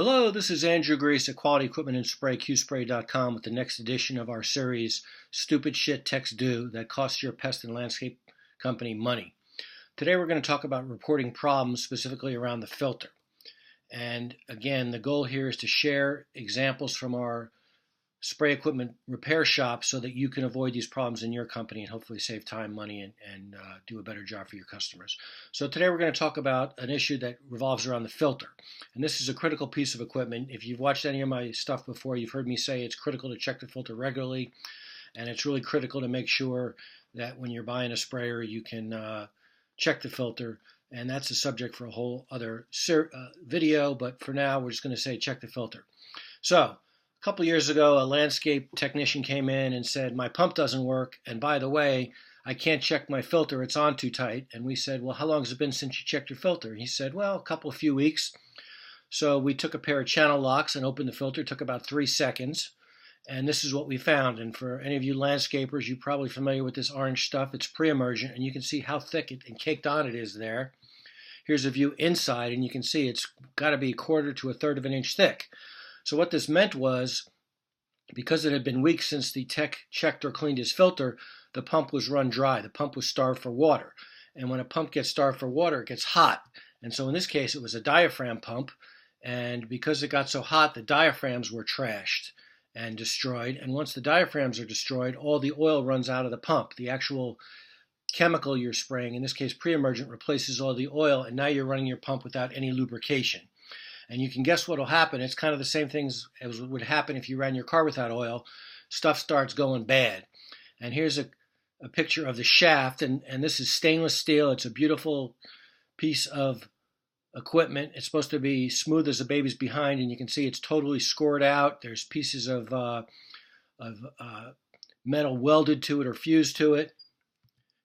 Hello, this is Andrew Greess at Quality Equipment and Spray, Qspray.com, with the next edition of our series, Stupid Shit Techs Do That Costs Your Pest and Landscape Company Money. Today we're going to talk about reporting problems specifically around the filter. And again, the goal here is to share examples from our spray equipment repair shop so that you can avoid these problems in your company and hopefully save time, money, and do a better job for your customers. So today we're going to talk about an issue that revolves around the filter. And this is a critical piece of equipment. If you've watched any of my stuff before, you've heard me say it's critical to check the filter regularly. And it's really critical to make sure that when you're buying a sprayer, you can check the filter. And that's a subject for a whole other video. But for now, we're just going to say check the filter. So a couple years ago, a landscape technician came in and said, my pump doesn't work, and by the way, I can't check my filter, it's on too tight. And we said, well, how long has it been since you checked your filter? And he said, well, a few weeks. So we took a pair of channel locks and opened the filter. It took about 3 seconds. And this is what we found. And for any of you landscapers, you're probably familiar with this orange stuff. It's pre-emergent, and you can see how thick and caked on it is there. Here's a view inside, and you can see it's got to be 1/4 to 1/3 of an inch thick. So what this meant was, because it had been weeks since the tech checked or cleaned his filter, the pump was run dry. The pump was starved for water. And when a pump gets starved for water, it gets hot. And so in this case, it was a diaphragm pump. And because it got so hot, the diaphragms were trashed and destroyed. And once the diaphragms are destroyed, all the oil runs out of the pump. The actual chemical you're spraying, in this case pre-emergent, replaces all the oil, and now you're running your pump without any lubrication. And you can guess what will happen. It's kind of the same things as would happen if you ran your car without oil. Stuff starts going bad. And here's a picture of the shaft, and this is stainless steel. It's a beautiful piece of equipment. It's supposed to be smooth as a baby's behind, and you can see it's totally scored out. There's pieces of metal welded to it or fused to it.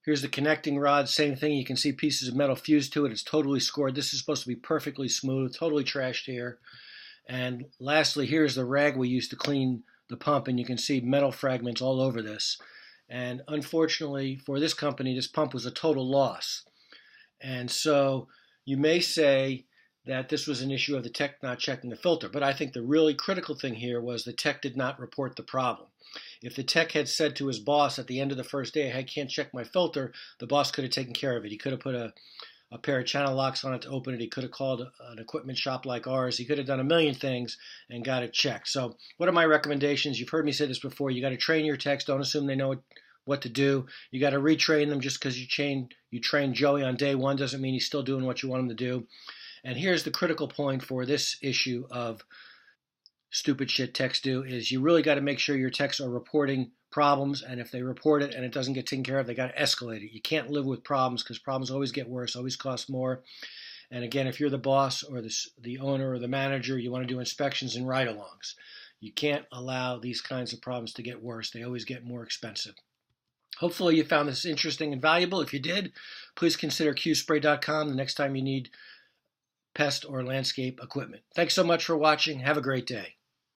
Here's the connecting rod, same thing. You can see pieces of metal fused to it. It's totally scored. This is supposed to be perfectly smooth, totally trashed here. And lastly, here's the rag we used to clean the pump, and you can see metal fragments all over this. And unfortunately for this company, this pump was a total loss. And so you may say that this was an issue of the tech not checking the filter, but I think the really critical thing here was the tech did not report the problem. If the tech had said to his boss at the end of the first day, I can't check my filter, the boss could have taken care of it. He could have put a pair of channel locks on it to open it. He could have called an equipment shop like ours. He could have done a million things and got it checked. So what are my recommendations? You've heard me say this before. You got to train your techs. Don't assume they know what to do. You got to retrain them. Just because you train Joey on day one doesn't mean he's still doing what you want him to do. And here's the critical point for this issue of stupid shit techs do is you really got to make sure your techs are reporting problems, and if they report it and it doesn't get taken care of, they got to escalate it. You can't live with problems because problems always get worse, always cost more. And again, if you're the boss or the owner or the manager, you want to do inspections and ride-alongs. You can't allow these kinds of problems to get worse. They always get more expensive. Hopefully you found this interesting and valuable. If you did, please consider Qspray.com the next time you need pest or landscape equipment. Thanks so much for watching. Have a great day.